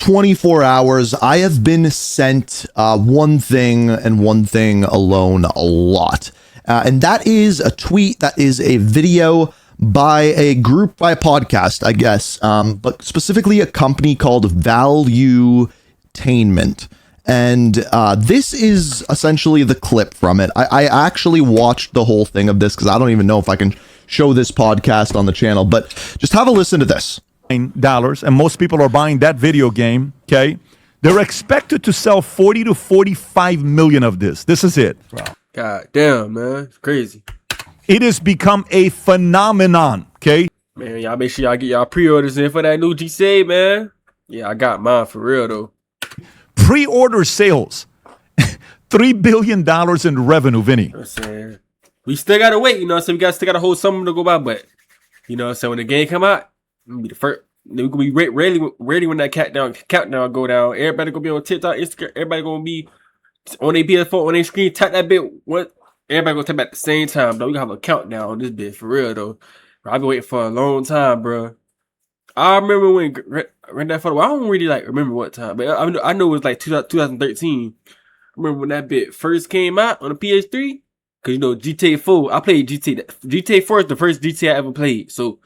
24 hours, I have been sent one thing and one thing alone a lot. And that is a tweet, that is a video by a group, by a podcast, I guess, but specifically a company called Valuetainment. And this is essentially the clip from it. I actually watched the whole thing of this because I don't even know if I can show this podcast on the channel, but just have a listen to this. Dollars, and most people are buying that video game. Okay, they're expected to sell 40 to 45 million of this. This is it. Wow. God damn, man, it's crazy. It has become a phenomenon. Okay, man, y'all make sure y'all get y'all pre-orders in for that new GTA, man. Yeah, I got mine for real though. Pre-order sales, $3 billion in revenue, Vinny. I'm saying we still gotta wait, you know. So we still gotta hold something to go by, but you know, so when the game come out. We're gonna be the first. We're gonna be ready when that countdown go down. Everybody gonna be on TikTok, Instagram. Everybody gonna be on their PS4 on their screen. Tap that bit. What? Everybody gonna tap at the same time. Though we gonna have a countdown on this bit for real though. I've been waiting for a long time, bro. I remember when Grand Theft Auto. I don't really remember what time, but I know it was like 2013. I remember when that bit first came out on the PS3. Cause you know GTA 4. I played GTA. GTA 4 is the first GTA I ever played. So.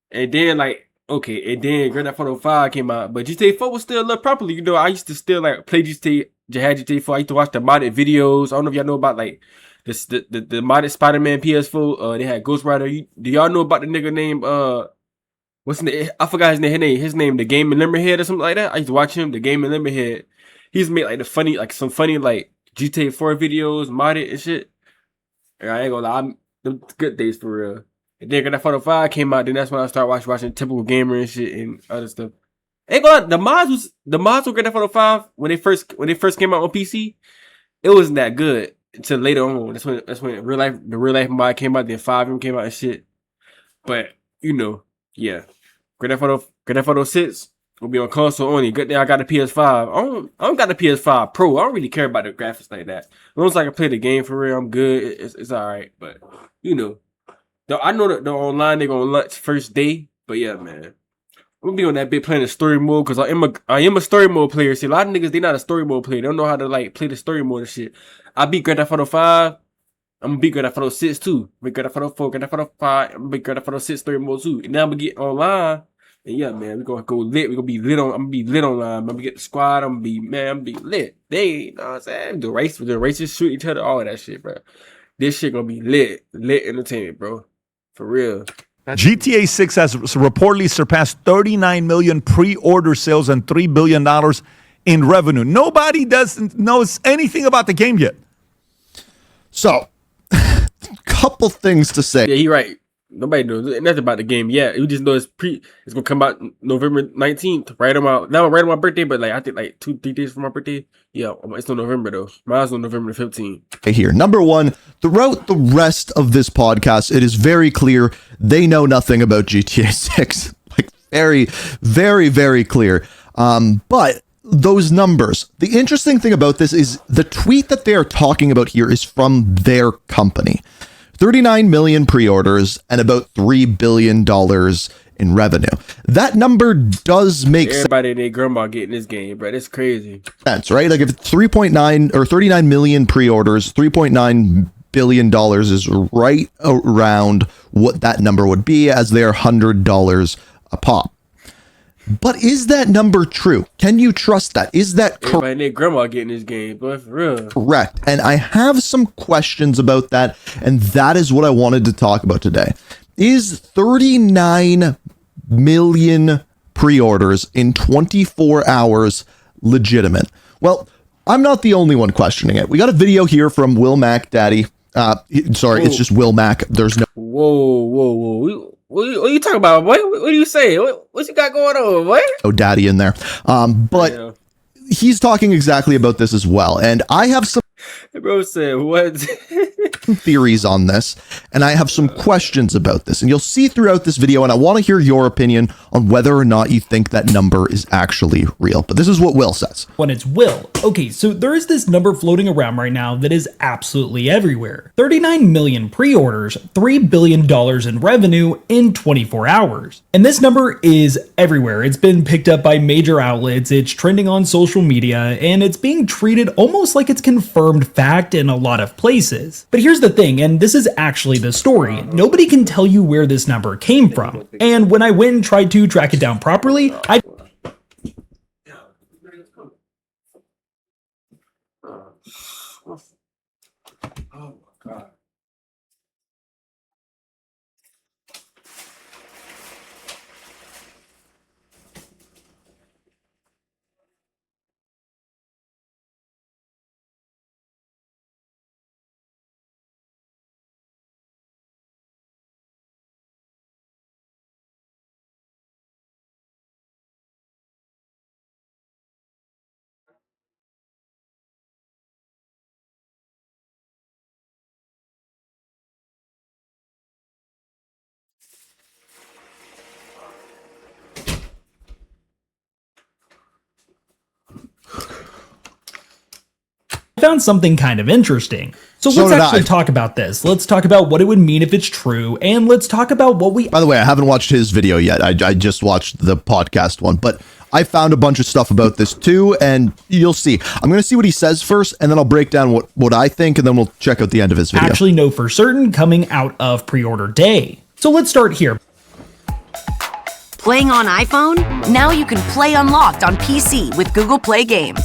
And then and then Grand Theft Auto 5 came out, but GTA 4 was still up properly. You know, I used to still play GTA, GTA 4. I used to watch the modded videos. I don't know if y'all know about the modded Spider-Man PS4. They had Ghost Rider. Do y'all know about the nigga named what's his name? I forgot his name. His name, the Game and Limberhead or something like that. I used to watch him, the Game and Limberhead. He's made some funny GTA 4 videos, modded and shit. And I ain't gonna lie, them good days for real. And then Grand Theft Auto 5 came out, then that's when I started watching Typical Gamer and shit and other stuff. Ain't gonna lie, the mods with Grand Theft Auto 5 when they first came out on PC, it wasn't that good until later on. That's when the real life mod came out, then 5 of them came out and shit. But you know, yeah, Grand Theft Auto 6 will be on console only. Good thing I got the PS5. I don't got the PS5 Pro. I don't really care about the graphics like that. As long as I can play the game for real, I'm good. It's all right. But you know. I know that the online they're gonna launch first day, but yeah, man, I'm gonna be on that bit playing the story mode because I am a story mode player. See, a lot of niggas they not a story mode player. They don't know how to play the story mode and shit. I beat Grand Theft Auto 5. I'm gonna beat Grand Theft Auto 6 too. Beat Grand Theft Auto 4, Grand Theft Auto 5. I'm gonna beat Grand Theft Auto 6 story mode too. And now I'm gonna get online. And yeah, man, we gonna go lit. We gonna be lit on. I'm gonna be lit online. I'm gonna get the squad. I'm gonna be lit. You know what I'm saying? The races shoot each other, all of that shit, bro. This shit gonna be lit entertainment, bro. For real. GTA 6 has reportedly surpassed 39 million pre-order sales and $3 billion in revenue. Nobody knows anything about the game yet. So, couple things to say. Yeah, he right. Nobody knows nothing about the game yet. We just know it's gonna come out November 19th, right on my birthday, but I think 2-3 days for my birthday. Yeah, it's on November though. Mine's on November 15th. Okay, here. Number one, throughout the rest of this podcast, it is very clear they know nothing about GTA 6. Very, very, very clear. But those numbers, the interesting thing about this is the tweet that they are talking about here is from their company. 39 million pre-orders and about $3 billion in revenue. That number does make everybody and their grandma getting this game, bro. It's crazy. Sense, right? If it's 3.9 or 39 million pre-orders, $3.9 billion is right around what that number would be, as they are $100 a pop. But is that number true? Can you trust that? Is that correct? Everybody and their grandma getting this game, but for real. Correct. And I have some questions about that, and that is what I wanted to talk about today. Is 39 million pre-orders in 24 hours legitimate? Well, I'm not the only one questioning it. We got a video here from Will Mac Daddy. Sorry, it's just Will Mac. There's no... Whoa. What are you talking about, boy? What are you saying? What you got going on, boy? Oh, Daddy in there. But he's talking exactly about this as well. And I have some... Bro said, what? theories on this, and I have some questions about this. And you'll see throughout this video, and I want to hear your opinion on whether or not you think that number is actually real. But this is what Will says. When it's Will. Okay, so there is this number floating around right now that is absolutely everywhere. 39 million pre-orders, $3 billion in revenue in 24 hours. And this number is everywhere. It's been picked up by major outlets, it's trending on social media, and it's being treated almost like it's confirmed fact in a lot of places. But here's the thing, and this is actually the story. Nobody can tell you where this number came from. And when I went and tried to track it down properly, I Oh my god. found something kind of interesting. So So let's did actually I. talk about this. Let's talk about what it would mean if it's true, and let's talk about what we By the way, I haven't watched his video yet. I just watched the podcast one, but I found a bunch of stuff about this too, and you'll see. I'm going to see what he says first, and then I'll break down what I think, and then we'll check out the end of his video. actually know for certain coming out of pre-order day. So let's start here. Playing on iPhone? Now you can play Unlocked on PC with Google Play Games.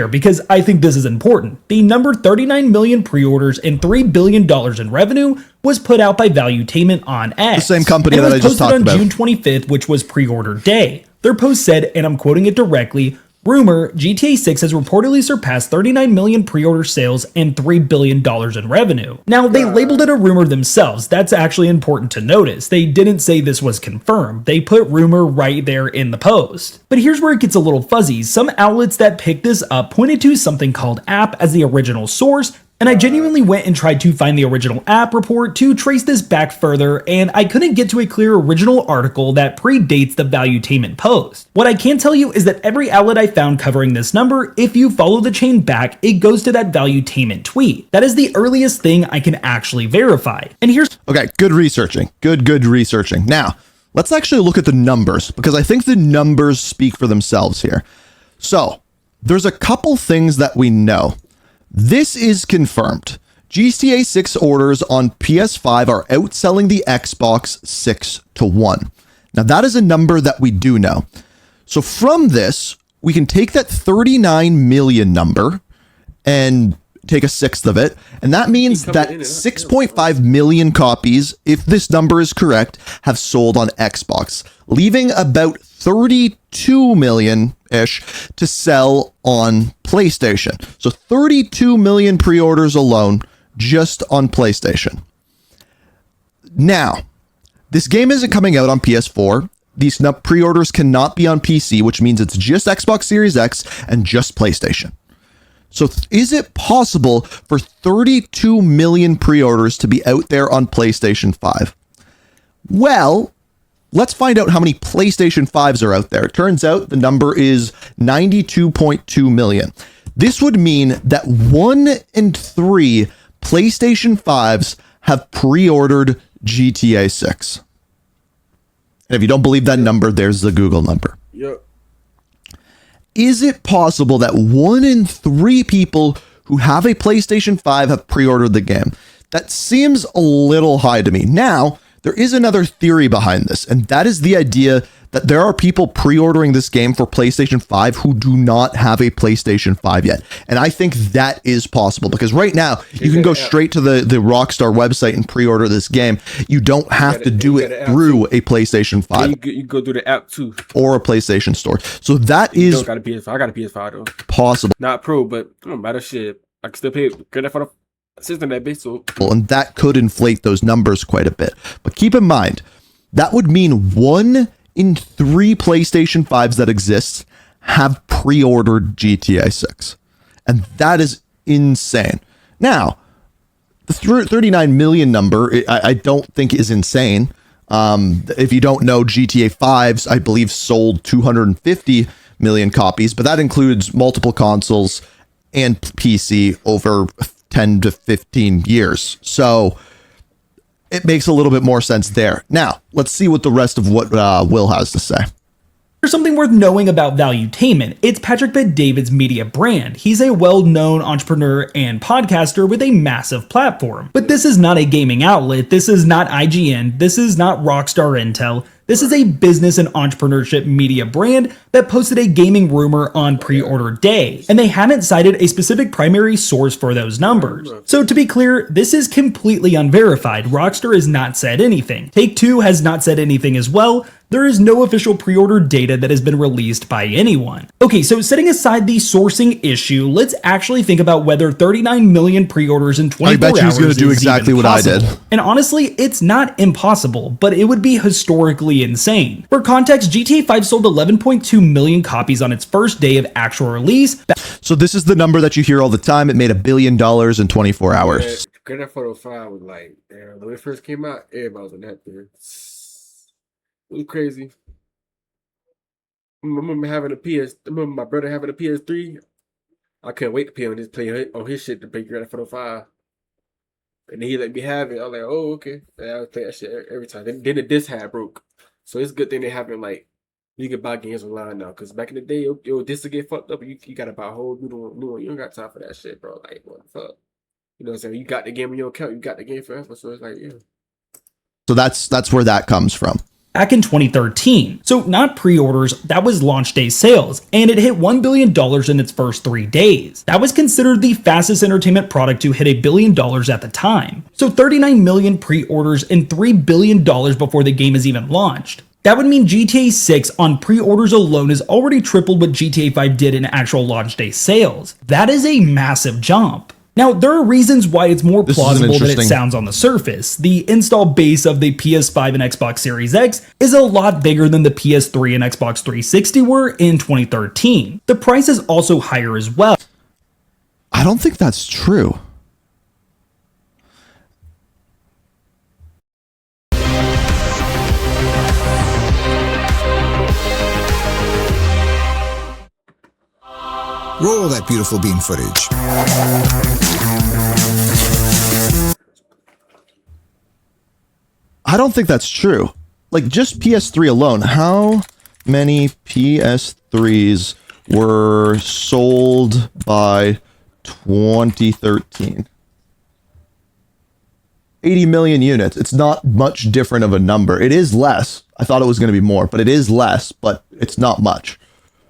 Because I think this is important. The number 39 million pre-orders and $3 billion in revenue was put out by Valuetainment on X. The same company and it that I was just posted talked on about. June 25th, which was pre-order day. Their post said, and I'm quoting it directly, rumor, GTA 6 has reportedly surpassed 39 million pre-order sales and $3 billion in revenue. Now, they labeled it a rumor themselves. That's actually important to notice. They didn't say this was confirmed. They put rumor right there in the post. But here's where it gets a little fuzzy. Some outlets that picked this up pointed to something called App as the original source, and I genuinely went and tried to find the original app report to trace this back further, and I couldn't get to a clear original article that predates the Valuetainment post. What I can tell you is that every outlet I found covering this number, if you follow the chain back, it goes to that Valuetainment tweet. That is the earliest thing I can actually verify. And here's Okay, good researching. Good researching. Now, let's actually look at the numbers, because I think the numbers speak for themselves here. So, there's a couple things that we know. This is confirmed. GTA 6 orders on PS5 are outselling the Xbox 6-1. Now, that is a number that we do know. So from this, we can take that 39 million number and take a sixth of it. And that means that 6.5 million copies, if this number is correct, have sold on Xbox, leaving about 32 million-ish to sell on PlayStation. So 32 million pre-orders alone just on PlayStation. Now, this game isn't coming out on PS4. These pre-orders cannot be on PC, which means it's just Xbox Series X and just PlayStation. So is it possible for 32 million pre-orders to be out there on PlayStation 5? Well, let's find out how many PlayStation 5s are out there. It turns out the number is 92.2 million. This would mean that 1 in 3 PlayStation 5s have pre-ordered GTA 6. And if you don't believe that number, there's the Google number. Yep. Is it possible that 1 in 3 people who have a PlayStation 5 have pre-ordered the game? That seems a little high to me. Now, there is another theory behind this, and that is the idea that there are people pre-ordering this game for PlayStation 5 who do not have a PlayStation 5 yet. And I think that is possible, because right now you can go straight to the Rockstar website and pre-order this game. You don't have to do it through a PlayStation 5 You go through the app too. or a PlayStation store. So that You is don't got a PS5. I got a PS5 though. possible. Not Pro, but it don't matter shit. I can still pay good for the system that bitch. So And that could inflate those numbers quite a bit. But keep in mind, that would mean 1 in 3 PlayStation 5s that exist have pre-ordered GTA 6. And that is insane. Now, the 39 million number, I don't think is insane. If you don't know, GTA 5's, I believe, sold 250 million copies, but that includes multiple consoles and PC over 10 to 15 years. So it makes a little bit more sense there. Now, let's see what the rest of what Will has to say. There's something worth knowing about Valuetainment. It's Patrick Bet-David's media brand. He's a well-known entrepreneur and podcaster with a massive platform. But this is not a gaming outlet. This is not IGN. This is not Rockstar Intel. This is a business and entrepreneurship media brand that posted a gaming rumor on pre-order day, and they haven't cited a specific primary source for those numbers. So to be clear, this is completely unverified. Rockstar has not said anything. Take-Two has not said anything as well. There is no official pre-order data that has been released by anyone. Okay, so setting aside the sourcing issue, let's actually think about whether 39 million pre-orders in 24 I bet you hours he's going to do is exactly even what I possible. did. And honestly, it's not impossible, but it would be historically insane. For context, GTA 5 sold 11.2 million copies on its first day of actual release. So this is the number that you hear all the time. It made $1 billion in 24 hours. Grand Theft Auto 5 was like, damn, when it first came out, everybody was on that thing. It was crazy. I remember my brother having a PS3. I couldn't wait to play on his shit to play Grand Theft Auto 5. And then he let me have it. I was like, oh, okay. And I would play that shit every time. Then the disc had broke. So it's a good thing they haven't, like, you can buy games online now. Because back in the day, your disc would get fucked up. You got to buy a whole new one. You don't got time for that shit, bro. Like, what the fuck? You know what I'm saying? You got the game in your account. You got the game forever. So it's like, yeah. So that's where that comes from. Back in 2013. So not pre-orders, that was launch day sales, and it hit $1 billion in its first 3 days. That was considered the fastest entertainment product to hit $1 billion at the time. So 39 million pre-orders and $3 billion before the game is even launched. That would mean GTA 6 on pre-orders alone has already tripled what GTA 5 did in actual launch day sales. That is a massive jump. Now, there are reasons why it's more plausible than it sounds on the surface. The install base of the PS5 and Xbox Series X is a lot bigger than the PS3 and Xbox 360 were in 2013. The price is also higher as well. I don't think that's true. Roll that beautiful beam footage. I don't think that's true. Like, just PS3 alone, how many PS3s were sold by 2013? 80 million units. It's not much different of a number. It is less. I thought it was going to be more, but it is less, but it's not much.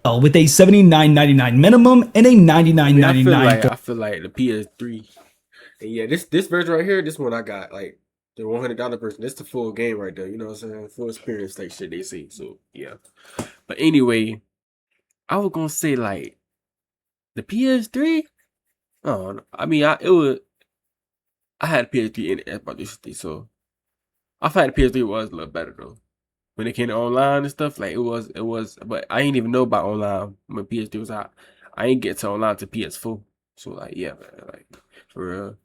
With a $79.99 minimum and a $99.99. I feel like the PS3. And yeah, this version right here, this one I got, like, the $100 version. This the full game right there. You know what I'm saying? Full experience, like shit they see. So yeah. But anyway, I was gonna say like the PS3. Oh, I mean, I had a PS3 in Xbox 360, so I find the PS3 was a little better though. When it came to online and stuff, like it was. But I ain't even know about online when PS3 was out. I ain't get to online to PS4. So like, yeah, man, like for real.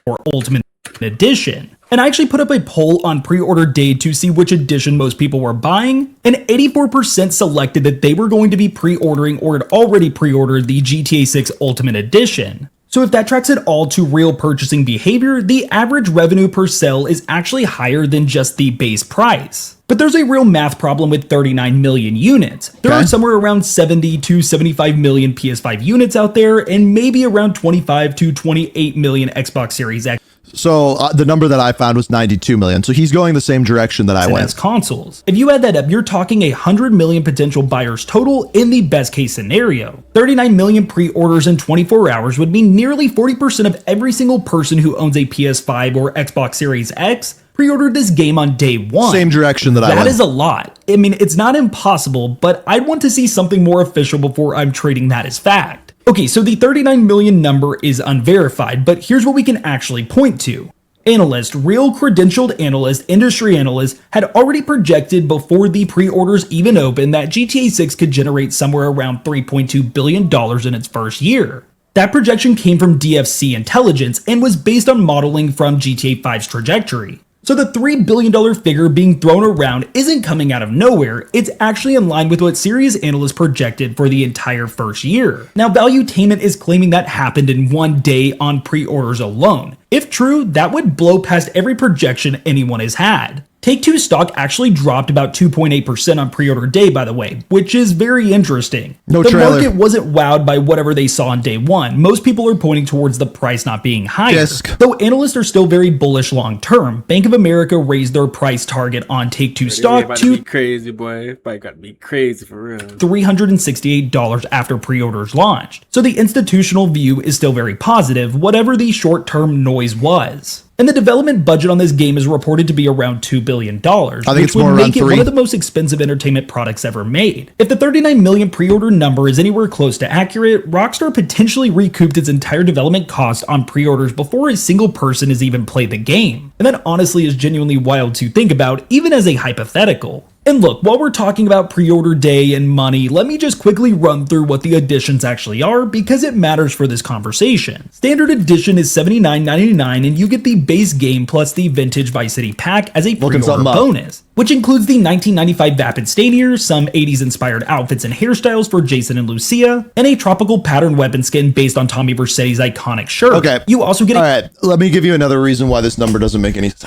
Or Ultimate Edition. And I actually put up a poll on pre-order day to see which edition most people were buying, and 84% selected that they were going to be pre-ordering or had already pre-ordered the GTA 6 Ultimate Edition. So if that tracks at all to real purchasing behavior, the average revenue per sale is actually higher than just the base price. But there's a real math problem with 39 million units. There are somewhere around 70 to 75 million PS5 units out there, and maybe around 25 to 28 million Xbox Series X. So the number that I found was 92 million. So he's going the same direction that I went. As consoles. If you add that up, you're talking 100 million potential buyers total in the best case scenario. 39 million pre-orders in 24 hours would mean nearly 40% of every single person who owns a PS5 or Xbox Series X pre-ordered this game on day one. Same direction that I went. That is a lot. I mean, it's not impossible, but I'd want to see something more official before I'm treating that as fact. Okay, so the 39 million number is unverified, but here's what we can actually point to. Analysts, real credentialed analysts, industry analysts, had already projected before the pre-orders even opened that GTA 6 could generate somewhere around $3.2 billion in its first year. That projection came from DFC Intelligence and was based on modeling from GTA 5's trajectory. So the $3 billion figure being thrown around isn't coming out of nowhere, it's actually in line with what Serious analysts projected for the entire first year. Now Valuetainment is claiming that happened in one day on pre-orders alone. If true, that would blow past every projection anyone has had. Take-Two stock actually dropped about 2.8% on pre-order day, by the way, which is very interesting. No the trailer. market wasn't wowed by whatever they saw on day one. Most people are pointing towards the price not being higher. Disc. Though analysts are still very bullish long-term, Bank of America raised their price target on Take-Two It's stock about to be crazy, boy. It's probably got to be crazy for real. $368 after pre-orders launched. So the institutional view is still very positive, whatever the short-term noise was. And the development budget on this game is reported to be around $2 billion, which it's more would around make it one $3. of the most expensive entertainment products ever made. If the 39 million pre-order number is anywhere close to accurate, Rockstar potentially recouped its entire development cost on pre-orders before a single person has even played the game. And that honestly is genuinely wild to think about, even as a hypothetical. And look, while we're talking about pre-order day and money, let me just quickly run through what the editions actually are because it matters for this conversation. Standard edition is $79.99 and you get the base game plus the vintage Vice City pack as a Looking pre-order something up. bonus, which includes the 1995 Vapid Stanier, some 80s inspired outfits and hairstyles for Jason and Lucia, and a tropical pattern weapon skin based on Tommy Vercetti's iconic shirt. Okay. You also get All right, let me give you another reason why this number doesn't make any sense.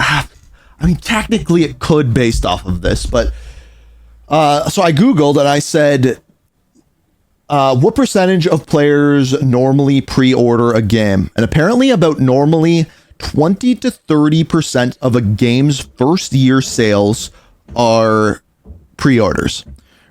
I mean, technically it could based off of this, but so I Googled and I said, what percentage of players normally pre-order a game? And apparently about normally 20 to 30% of a game's first year sales are pre-orders,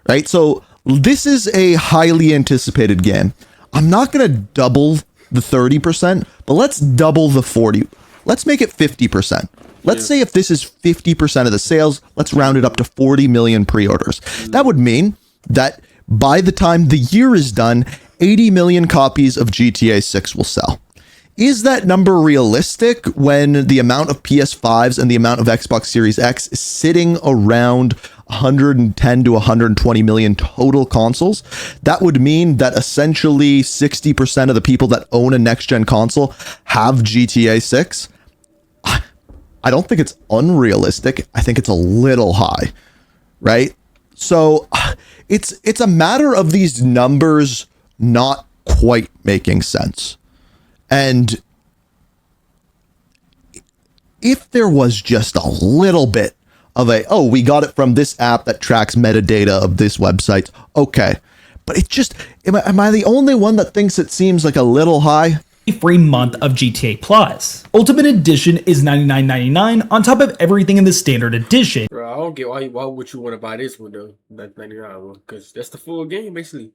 right? So this is a highly anticipated game. I'm not going to double the 30%, but let's double the 40. Let's make it 50%. Let's say if this is 50% of the sales, let's round it up to 40 million pre-orders. That would mean that by the time the year is done, 80 million copies of GTA 6 will sell. Is that number realistic when the amount of PS5s and the amount of Xbox Series X is sitting around 110 to 120 million total consoles? That would mean that essentially 60% of the people that own a next-gen console have GTA 6. I don't think it's unrealistic. I think it's a little high, right? So it's a matter of these numbers not quite making sense. And if there was just a little bit of we got it from this app that tracks metadata of this website, okay. But it just, am I the only one that thinks it seems like a little high? Free month of GTA Plus. Ultimate Edition is $99.99 on top of everything in the standard edition. Bro, I don't get why would you want to buy this one though, that $99 one, because that's the full game basically. You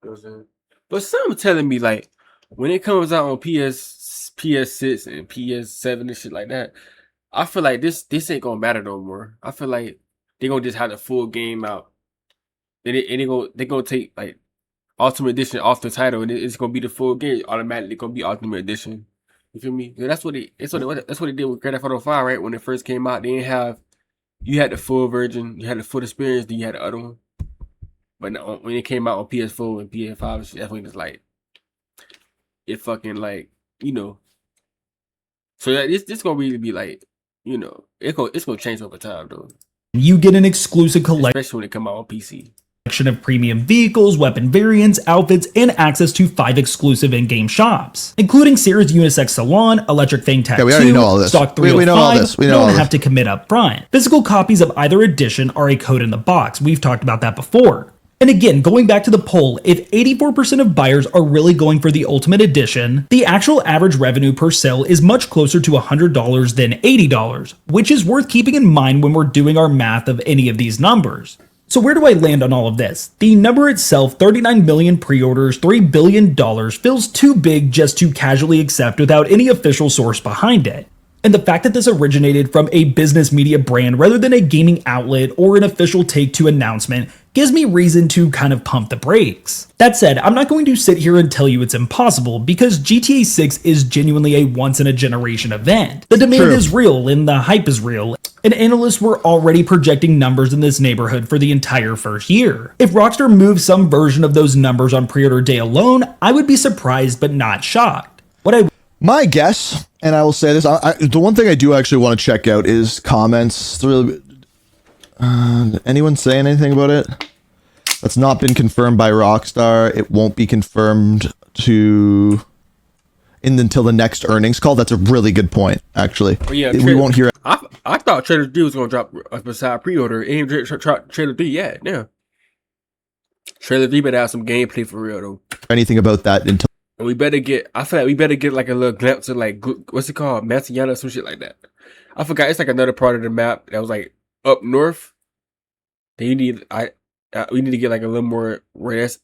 know what I'm saying? But some telling me like when it comes out on PS6 and PS7 and shit like that, I feel like this ain't gonna matter no more. I feel like they're gonna just have the full game out, and they're gonna take like Ultimate Edition off the title, and it's gonna be the full game. Automatically gonna be Ultimate Edition. You feel me? Yeah, that's what they did with Grand Theft Auto 5, right? When it first came out, they didn't have, you had the full version, you had the full experience, then you had the other one. But now, when it came out on PS4 and PS5, that's when it's like, it fucking like, you know. So this gonna really be like, you know, it's gonna change over time though. You get an exclusive collection Especially when it come out on PC. of premium vehicles, weapon variants, outfits, and access to 5 exclusive in-game shops, including Sears Unisex Salon, Electric Fang Tattoo, we already know all this. Stock We 305. know all this. We know you all don't this. have to commit up front. Physical copies of either edition are a code in the box. We've talked about that before. And again, going back to the poll, if 84% of buyers are really going for the Ultimate Edition, the actual average revenue per sale is much closer to $100 than $80, which is worth keeping in mind when we're doing our math of any of these numbers. So where do I land on all of this? The number itself, 39 million pre-orders, $3 billion, feels too big just to casually accept without any official source behind it. And the fact that this originated from a business media brand rather than a gaming outlet or an official Take-Two announcement gives me reason to kind of pump the brakes. That said, I'm not going to sit here and tell you it's impossible because GTA 6 is genuinely a once-in-a-generation event. The demand True. is real and the hype is real, and analysts were already projecting numbers in this neighborhood for the entire first year. If Rockstar moves some version of those numbers on pre-order day alone, I would be surprised but not shocked. My guess And I will say this: the one thing I do actually want to check out is comments. Anyone saying anything about it? That's not been confirmed by Rockstar. It won't be confirmed until the next earnings call. That's a really good point, actually. Oh, yeah, We won't hear I thought Trailer 3 was gonna drop beside pre-order. It ain't Trailer 3 yet. Yeah. Trailer 3 better have some gameplay for real though. anything about that until. And we better get. I feel like we better get like a little glimpse of like what's it called, Masiana, some shit like that. I forgot. It's like another part of the map that was like up north. Then you need. We need to get like a little more where that's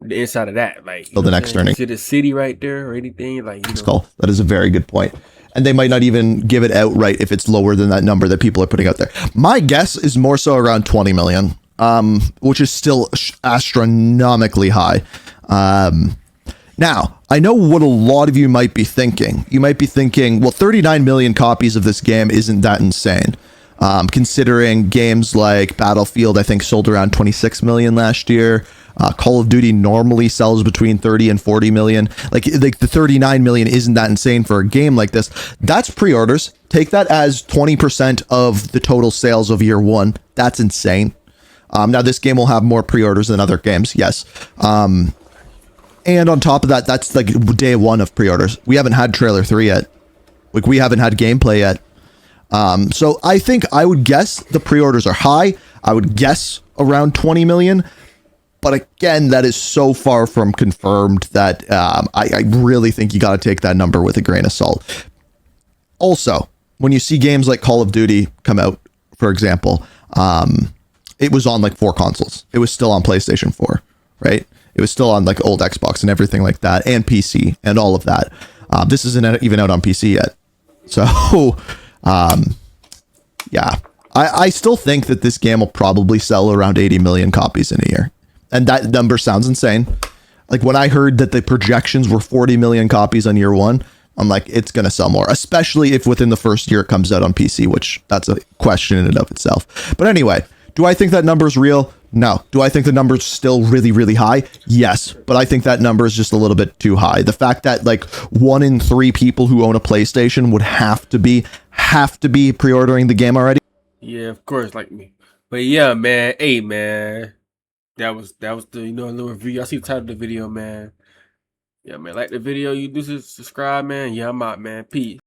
the inside of that. Like the next earnings. See the city right there or anything like. You know. Call. That is a very good point. And they might not even give it outright if it's lower than that number that people are putting out there. My guess is more so around 20 million, which is still astronomically high. Now, I know what a lot of you might be thinking. You might be thinking, well, 39 million copies of this game isn't that insane. Considering games like Battlefield, I think, sold around 26 million last year. Call of Duty normally sells between 30 and 40 million. Like the 39 million isn't that insane for a game like this. That's pre-orders. Take that as 20% of the total sales of year one. That's insane. Now, this game will have more pre-orders than other games, yes. And on top of that, that's like day one of pre-orders. We haven't had trailer 3 yet. Like we haven't had gameplay yet. So I think I would guess the pre-orders are high. I would guess around 20 million. But again, that is so far from confirmed that I really think you got to take that number with a grain of salt. Also, when you see games like Call of Duty come out, for example, it was on like 4 consoles. It was still on PlayStation 4, right? It was still on like old Xbox and everything like that, and PC and all of that. This isn't even out on PC yet. So, yeah, I still think that this game will probably sell around 80 million copies in a year. And that number sounds insane. Like when I heard that the projections were 40 million copies on year one, I'm like, it's going to sell more, especially if within the first year it comes out on PC, which that's a question in and of itself. But anyway, do I think that number is real? No. Do I think the number is still really, really high? Yes. But I think that number is just a little bit too high. The fact that like 1 in 3 people who own a PlayStation would have to be pre-ordering the game already. Yeah, of course, like me. But yeah, man. Hey, man. That was the little review. I see the title of the video, man. Yeah, man. Like the video, you do subscribe, man. Yeah, I'm out, man. Peace.